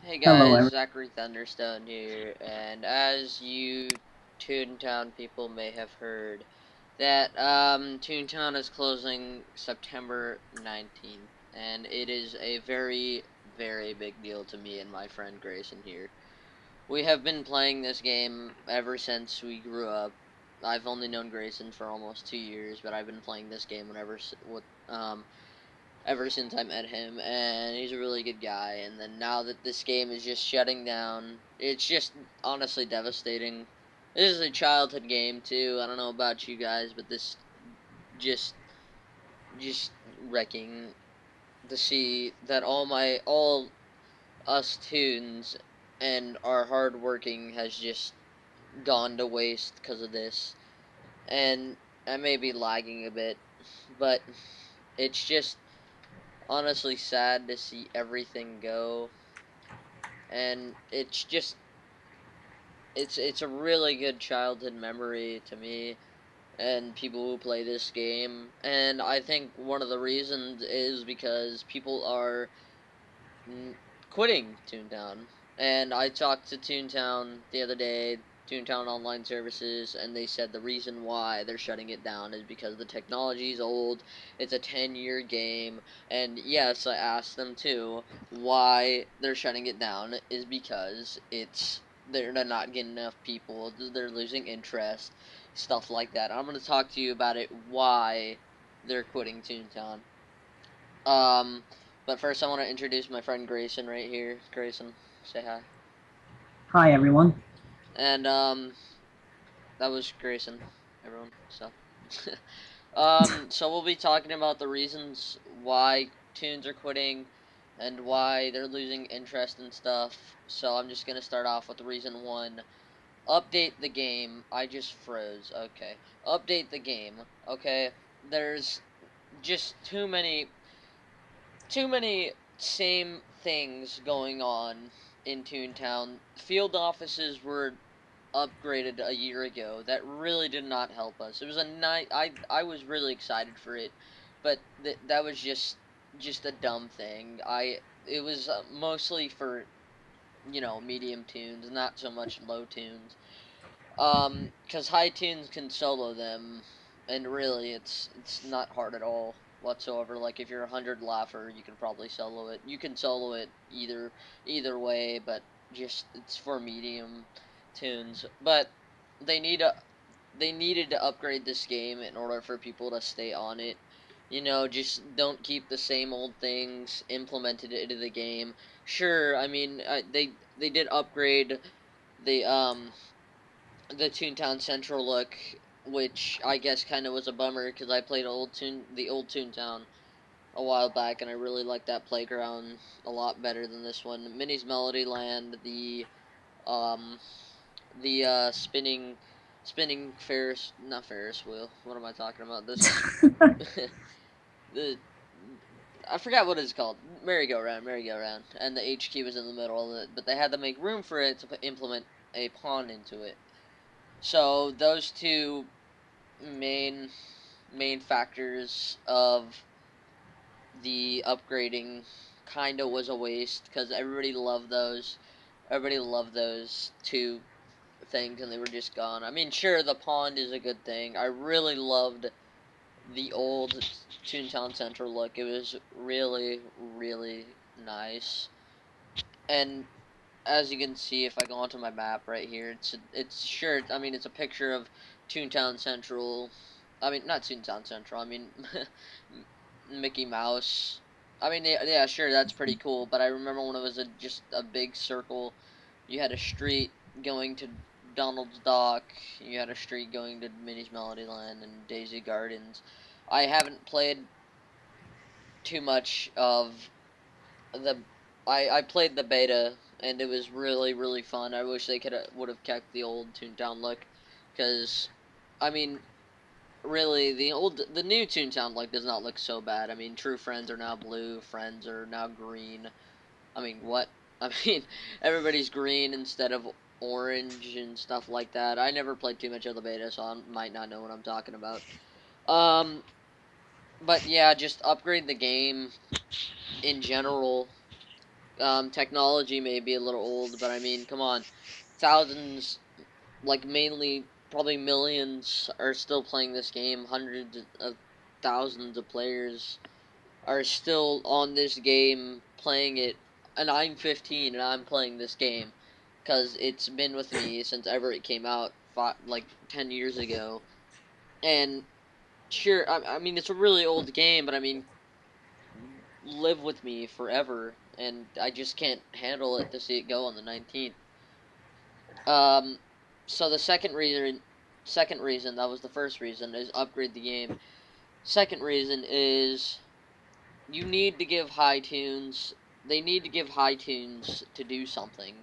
Hey Hello, guys, Zachary Thunderstone here, and as you Toontown people may have heard, that Toontown is closing September 19th, and it is a very, very big deal to me and my friend Grayson here. We have been playing this game ever since we grew up. I've only known Grayson for almost 2 years, but I've been playing this game ever since I met him, and he's a really good guy. And then now that this game is just shutting down, it's just honestly devastating. This is a childhood game too. I don't know about you guys, but this just just wrecking to see that all us tunes and our hard working has just gone to waste because of this. And I may be lagging a bit, but it's just honestly sad to see everything go, and it's a really good childhood memory to me and people who play this game. And I think one of the reasons is because people are n- quitting Toontown. And I talked to Toontown the other day, Toontown Online Services, and they said the reason why they're shutting it down is because the technology is old. It's a 10-year game, and yes, I asked them too why they're shutting it down is because they're not getting enough people. They're losing interest, stuff like that. I'm gonna talk to you about it why they're quitting Toontown. Um, but first I want to introduce my friend Grayson right here. Grayson, say hi. hi everyone. And that was Grayson, everyone. So, so we'll be talking about the reasons why tunes are quitting and why they're losing interest and stuff. So I'm just gonna start off with the reason one. Update the game. I just froze. Okay. Update the game. Okay. There's just too many same things going on in Toontown. Field offices were upgraded a year ago. That really did not help us. It was a night. I was really excited for it, but that was just a dumb thing. It was mostly for medium tunes, not so much low tunes. Because high tunes can solo them, and really, it's not hard at all whatsoever. Like if you're a 100 laugher, you can probably solo it. You can solo it either way, but just it's for medium tunes. But they need a they needed to upgrade this game in order for people to stay on it. Just don't keep the same old things implemented into the game. Sure, I mean, they did upgrade the the Toontown Central look, which I guess kind of was a bummer because I played the old Toontown a while back, and I really like that playground a lot better than this one. Minnie's Melody Land, um, the spinning Ferris, not Ferris wheel. What am I talking about? This the I forgot what it's called. Merry-go-round, and the HQ was in the middle of it, but they had to make room for it to implement a pond into it. So those two main main factors of the upgrading kind of was a waste because everybody loved those two things, and they were just gone. I mean, sure, the pond is a good thing. I really loved the old Toontown Central look. It was really, really nice. And as you can see, if I go onto my map right here, it's sure. I mean, it's a picture of Toontown Central. I mean, not Toontown Central. I mean, Mickey Mouse. I mean, yeah, sure, that's pretty cool. But I remember when it was just a big circle. You had a street going to Donald's Dock. You had a street going to Minnie's Melody Land and Daisy Gardens. I haven't played too much of the I played the beta and it was really really fun. I wish they could would have kept the old Toontown look, because I mean really the new Toontown look does not look so bad. I mean True Friends are now blue, Friends are now green. I mean what? I mean everybody's green instead of orange and stuff like that. I never played too much of the beta, so I might not know what I'm talking about. Um, but yeah, just upgrade the game in general. Technology may be a little old, but I mean, come on, thousands, like mainly probably millions, are still playing this game. Hundreds of thousands of players are still on this game playing it, and I'm 15 and I'm playing this game because it's been with me since ever it came out, like 10 years ago. And sure, I mean it's a really old game, but I mean live with me forever, and I just can't handle it to see it go on the 19th. Um, so the second reason, that was the first reason, is upgrade the game. Second reason is you need to give high tunes. They need to give high tunes to do something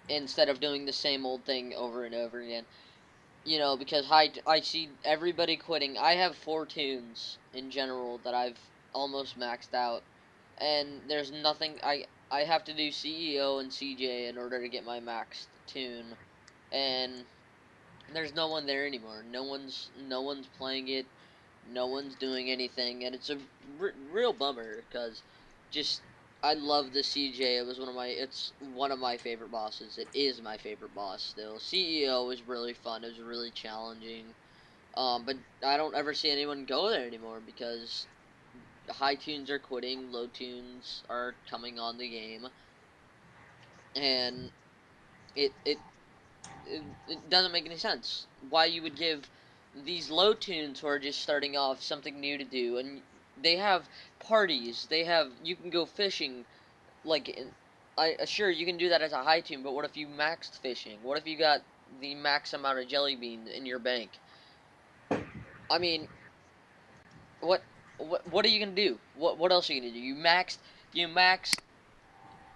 instead of doing the same old thing over and over again. You know, because I see everybody quitting. I have 4 tunes in general that I've almost maxed out, and there's nothing. I have to do CEO and CJ in order to get my maxed tune, and there's no one there anymore. No one's playing it. No one's doing anything, and it's a real bummer because just I love the CJ. It's one of my favorite bosses. It is my favorite boss still. CEO was really fun. It was really challenging. But I don't ever see anyone go there anymore because high tunes are quitting, low tunes are coming on the game, and it it it doesn't make any sense why you would give these low tunes who are just starting off something new to do. And they have parties, you can go fishing, like sure, you can do that as a high tune, but what if you maxed fishing? What if you got the max amount of jelly beans in your bank? I mean, what what are you gonna do? What else are you gonna do? You maxed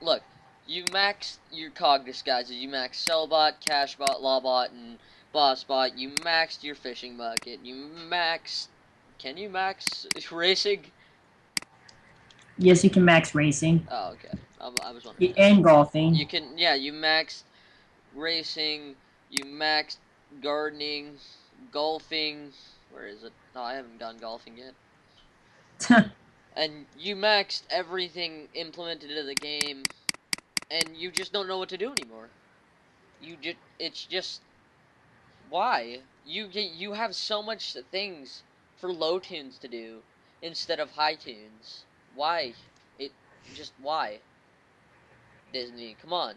look, you maxed your cog disguises. You maxed Sellbot, Cashbot, Lawbot, and Bossbot. You maxed your fishing bucket. You maxed... Can you max racing? Yes, you can max racing Oh, okay. I was wondering that. and You golfing. can... Yeah, you maxed racing. You maxed gardening. Golfing. Where is it? No, I haven't done golfing yet. And you maxed everything implemented into the game, and you just don't know what to do anymore. It's just, why? You have so much things for low tunes to do instead of high tunes. Why? It just why? Disney, come on.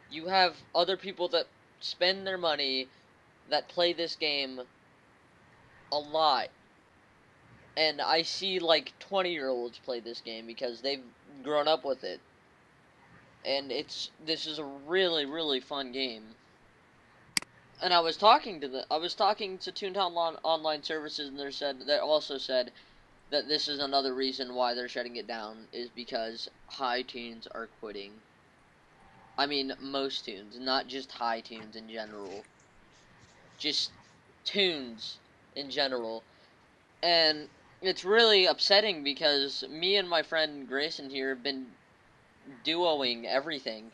You have other people that spend their money that play this game a lot. And I see like 20-year-olds play this game because they've grown up with it. And this is a really, really fun game. And I was talking to Toontown Online services, and they also said that this is another reason why they're shutting it down, is because high tunes are quitting. I mean, most tunes, not just high tunes in general. Just tunes in general. And it's really upsetting because me and my friend Grayson here have been duoing everything.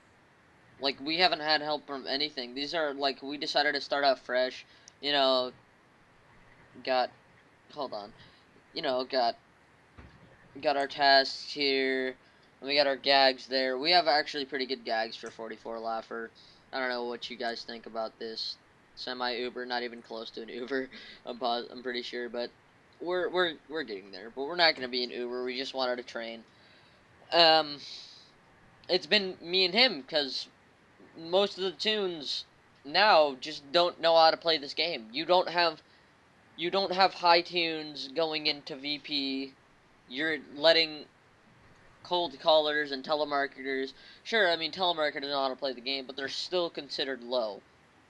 Like, we haven't had help from anything. These are, like, we decided to start out fresh. You know, got, hold on. Got our tasks here, and we got our gags there. We have actually pretty good gags for 44 Laugher. I don't know what you guys think about this. Semi-Uber, not even close to an Uber. I'm pretty sure, but we're getting there. But we're not gonna be an Uber. We just wanted to train. Um, it's been me and him because most of the tunes now just don't know how to play this game. You don't have high tunes going into VP. You're letting cold callers and telemarketers. Sure, I mean telemarketers know how to play the game, but they're still considered low,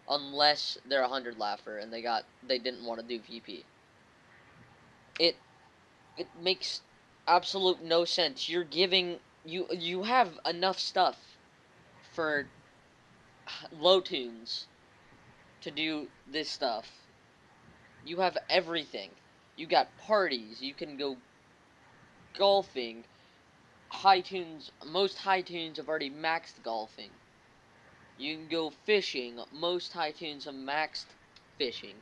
unless they're 100 Laugher and they didn't want to do VP. It it makes absolute no sense. You have enough stuff for low tunes to do this stuff. You have everything. You got parties. You can go golfing. Most high tunes have already maxed golfing. You can go fishing. Most high tunes have maxed fishing.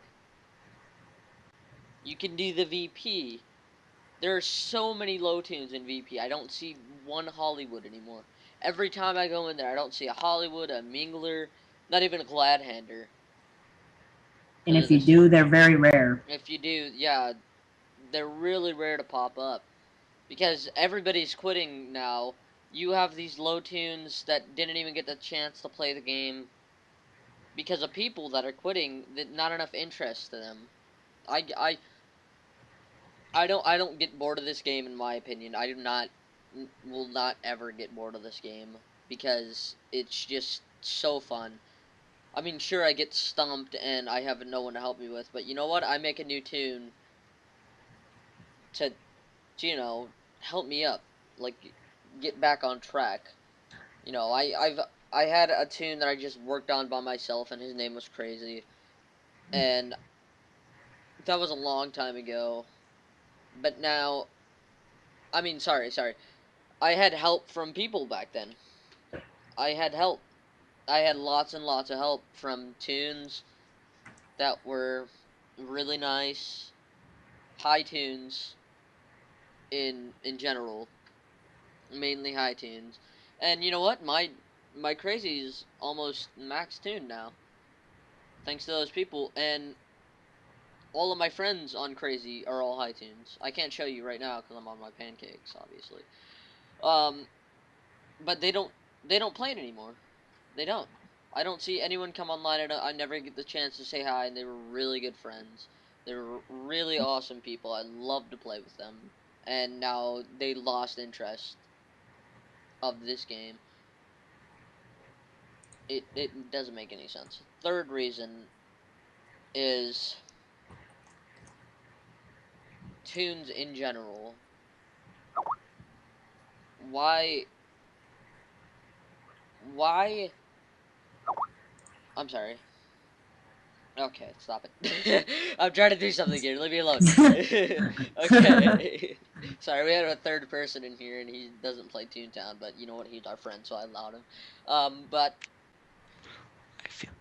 You can do the VP. There are so many low tunes in VP. I don't see one Hollywood anymore. Every time I go in there, I don't see a Hollywood, a Mingler, not even a Gladhander. And if you do, they're very rare. If you do, yeah, they're really rare to pop up. Because everybody's quitting now. You have these low tunes that didn't even get the chance to play the game because of people that are quitting, that not enough interest to them. I, I, I don't get bored of this game, in my opinion. I do not, will not ever get bored of this game because it's just so fun. I mean, sure, I get stumped and I have no one to help me with, but you know what? I make a new tune to, help me up, like, get back on track. I had a tune that I just worked on by myself, and his name was Crazy, and that was a long time ago. But now, I mean, sorry, I had help from people back then. I had help. I had lots and lots of help from tunes that were really nice, high tunes in general, mainly high tunes. And you know what? My Crazy is almost max tuned now, thanks to those people. And all of my friends on Crazy are all high tunes. I can't show you right now because I'm on my pancakes, obviously. Um, but they don't play it anymore. They don't. I don't see anyone come online. I never get the chance to say hi, and they were really good friends. They were really awesome people. I love to play with them, and now they lost interest of this game. It doesn't make any sense. Third reason is tunes in general. Why why I'm sorry. Okay, stop it. I'm trying to do something here. Leave me alone. Okay. Sorry, we had a third person in here, and he doesn't play Toontown, but you know what? He's our friend, so I allowed him. But I feel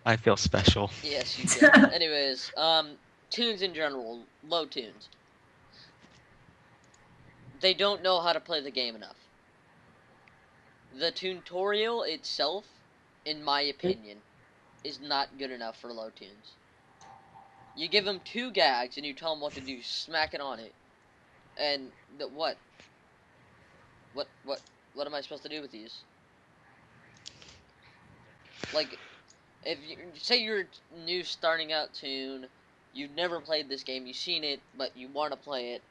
I feel special. yes, you should. Anyways, tunes in general, low tunes. They don't know how to play the game enough. The tutorial itself, in my opinion, is not good enough for low tunes. You give them two gags and you tell them what to do, smack it on it. And what? What am I supposed to do with these? Like, if you say you're new starting out tune, you've never played this game, you've seen it, but you want to play it,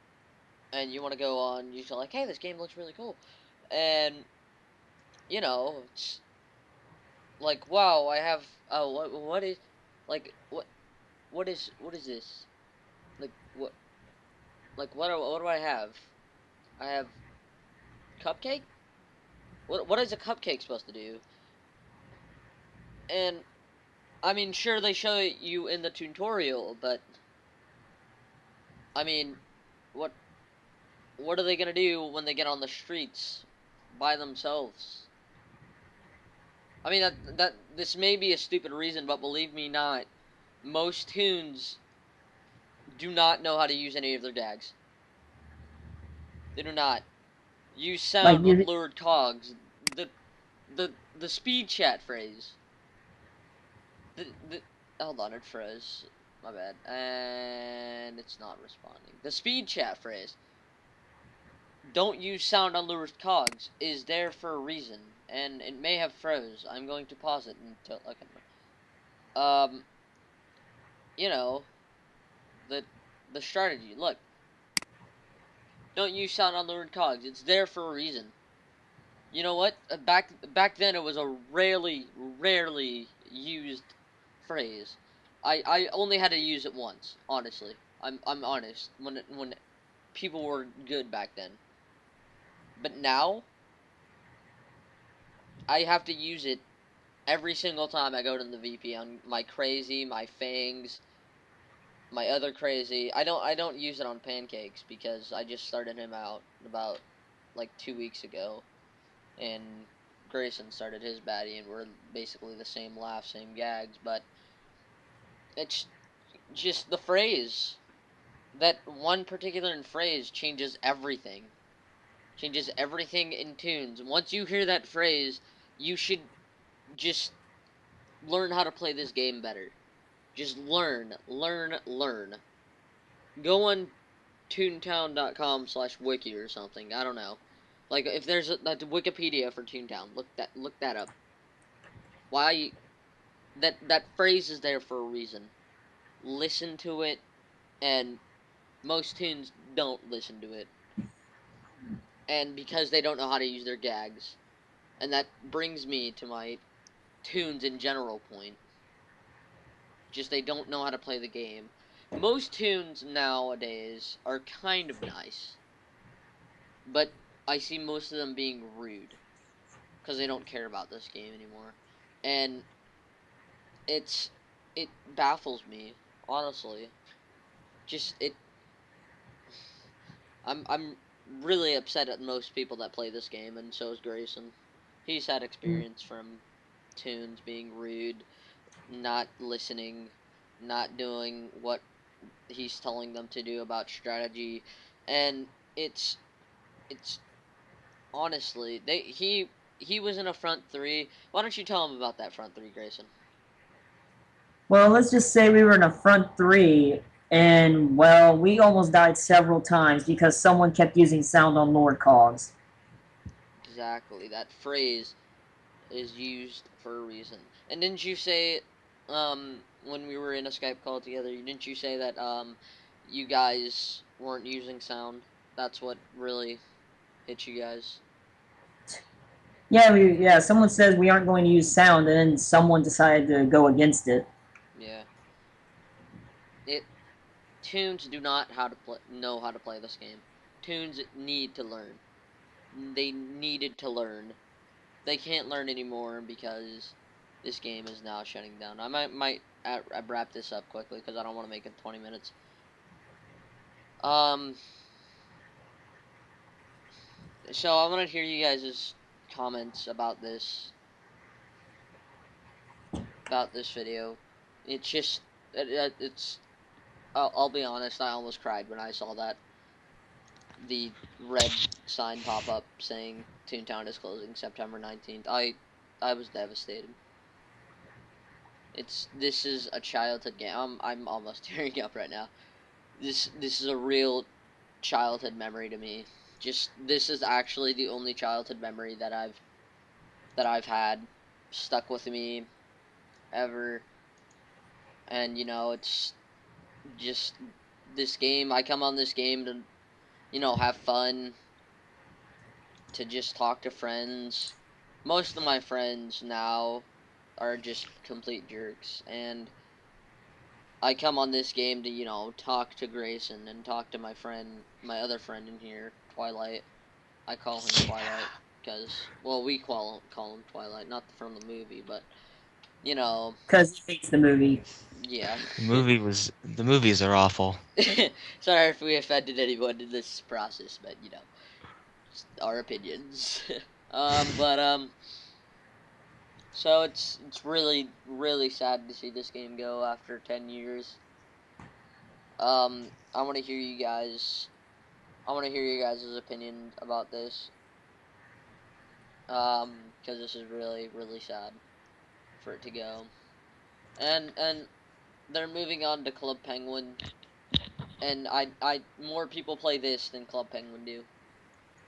and you want to go on, you feel like, hey, this game looks really cool. And, it's like, wow, I have, oh, what is, like, what is this? Like, what do I have? I have cupcake? What is a cupcake supposed to do? And I mean, sure they show you in the tutorial, but I mean, what what are they gonna do when they get on the streets by themselves? I mean, that this may be a stupid reason, but believe me not, most tunes do not know how to use any of their gags. They do not use Like sound with you, lured cogs. The the speed chat phrase. The hold on, it froze. My bad. And it's not responding. The speed chat phrase, don't use sound on lured cogs, is there for a reason, and it may have froze. I'm going to pause it until okay. Um, you know the the strategy. Look, don't use sound on lured cogs. It's there for a reason. You know what? Back then it was a rarely used phrase. I only had to use it once. Honestly, I'm honest. When people were good back then, but now I have to use it every single time I go to the VP on my Crazy, my Fangs, my other Crazy. I don't use it on Pancakes because I just started him out about like 2 weeks ago, and Grayson started his baddie, and we're basically the same laugh, same gags, but it's just the phrase. That one particular phrase changes everything. Changes everything in Toons. Once you hear that phrase, you should just learn how to play this game better. Just learn. Go on toontown.com/wiki or something. I don't know. Like, if there's a Wikipedia for Toontown, look that up. Why that phrase is there for a reason. Listen to it, and most tunes don't listen to it. And because they don't know how to use their gags. And that brings me to my tunes in general point. Just they don't know how to play the game. Most tunes nowadays are kind of nice. But I see most of them being rude. Because they don't care about this game anymore. And it baffles me, honestly. Just I'm really upset at most people that play this game, and so is Grayson. He's had experience from tunes being rude, not listening, not doing what he's telling them to do about strategy, and it's honestly he was in a front three. Why don't you tell him about that front three, Grayson? Well, let's just say we were in a front three, and, well, we almost died several times because someone kept using sound on Lord Cogs. Exactly. That phrase is used for a reason. And didn't you say, when we were in a Skype call together, didn't you say that, you guys weren't using sound? That's what really hit you guys. Yeah, someone says we aren't going to use sound, and then someone decided to go against it. Yeah. Tunes do not know how to play this game. Tunes need to learn. They needed to learn. They can't learn anymore because this game is now shutting down. I might wrap this up quickly because I don't want to make it 20 minutes. So I want to hear you guys' comments about this video. It's just it's I'll be honest, I almost cried when I saw the red sign pop up saying Toontown is closing September 19th. I was devastated. This is a childhood game. I'm almost tearing up right now. This is a real childhood memory to me. Just this is actually the only childhood memory that I've had stuck with me ever. And it's just this game. I come on this game to have fun, to just talk to friends. Most of my friends now are just complete jerks, and I come on this game to talk to Grayson and talk to my other friend in here, Twilight. I call him Twilight because, well, we call him Twilight, not from the movie, but Because he hates the movie. yeah. The movies are awful. Sorry if we offended anyone in this process, but just our opinions. But so it's really really sad to see this game go after 10 years. I want to hear you guys. I want to hear you guys' opinion about this. Because this is really really sad for it to go. And they're moving on to Club Penguin, and I more people play this than Club Penguin do,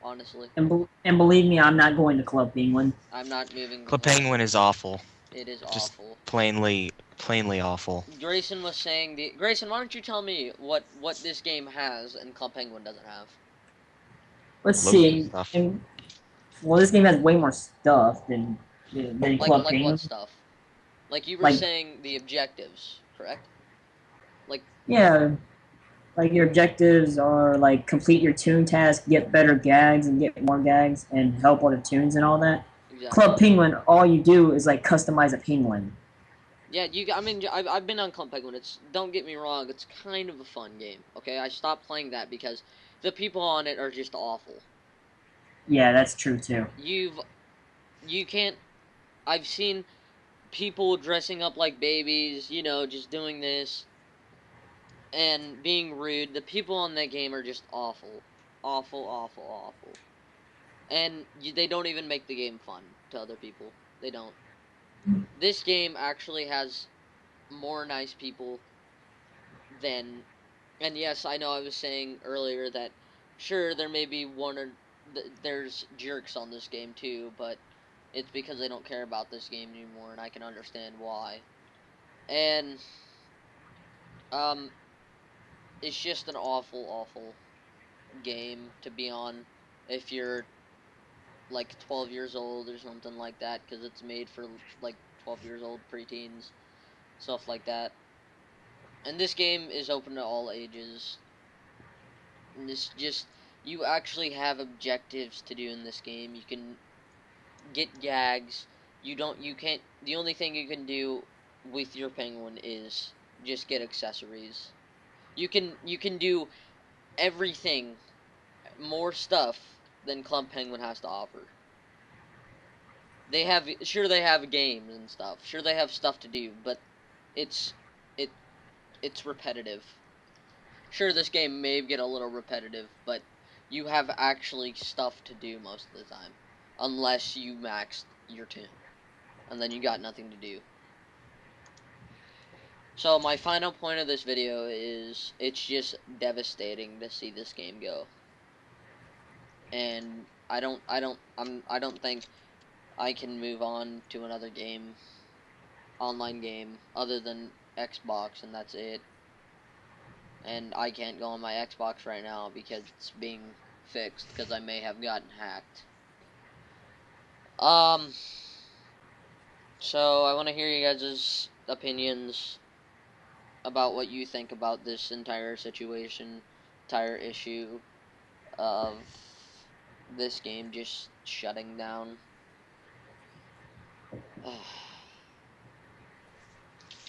honestly. And believe me, I'm not going to Club Penguin. I'm not moving to Club Club Penguin is awful. It is Just awful. plainly awful. Grayson was saying Grayson, why don't you tell me what this game has and Club Penguin doesn't have? Let's Loads of see. stuff. Well, this game has way more stuff than Club Like Penguin. what stuff? Like you were Like, saying the objectives, correct? Like yeah, like your objectives are like complete your toon task, get better gags and get more gags, and help other toons and all that. exactly. Club Penguin, all you do is like customize a penguin. Yeah, I mean, I've been on Club Penguin. Don't get me wrong, it's kind of a fun game. Okay, I stopped playing that because the people on it are just awful. Yeah, that's true too. You can't. I've seen people dressing up like babies, just doing this and being rude. The people on that game are just awful, awful, awful, awful. And they don't even make the game fun to other people. They don't. This game actually has more nice people than... And yes, I know I was saying earlier that, sure, there may be one or... there's jerks on this game too, but it's because they don't care about this game anymore, and I can understand why. And, it's just an awful, awful game to be on if you're like 12 years old or something like that, because it's made for like 12 years old preteens, stuff like that. And this game is open to all ages. And this just, you actually have objectives to do in this game. You can get gags. You can't, the only thing you can do with your penguin is just get accessories. You can do everything, more stuff than Club Penguin has to offer. They have, sure, they have games and stuff. Sure, they have stuff to do, but it's it it's repetitive. Sure, this game may get a little repetitive, but you have actually stuff to do most of the time, unless you maxed your toon, and then you got nothing to do. So my final point of this video is it's just devastating to see this game go. And I don't think I can move on to another game, online game, other than Xbox, and that's it. And I can't go on my Xbox right now because it's being fixed, because I may have gotten hacked. So I want to hear you guys' opinions about what you think about this entire situation, entire issue of this game just shutting down.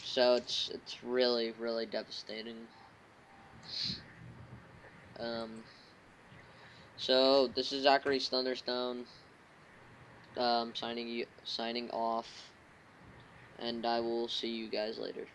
So it's really, really devastating. So this is Zachary's Thunderstone, signing off, and I will see you guys later.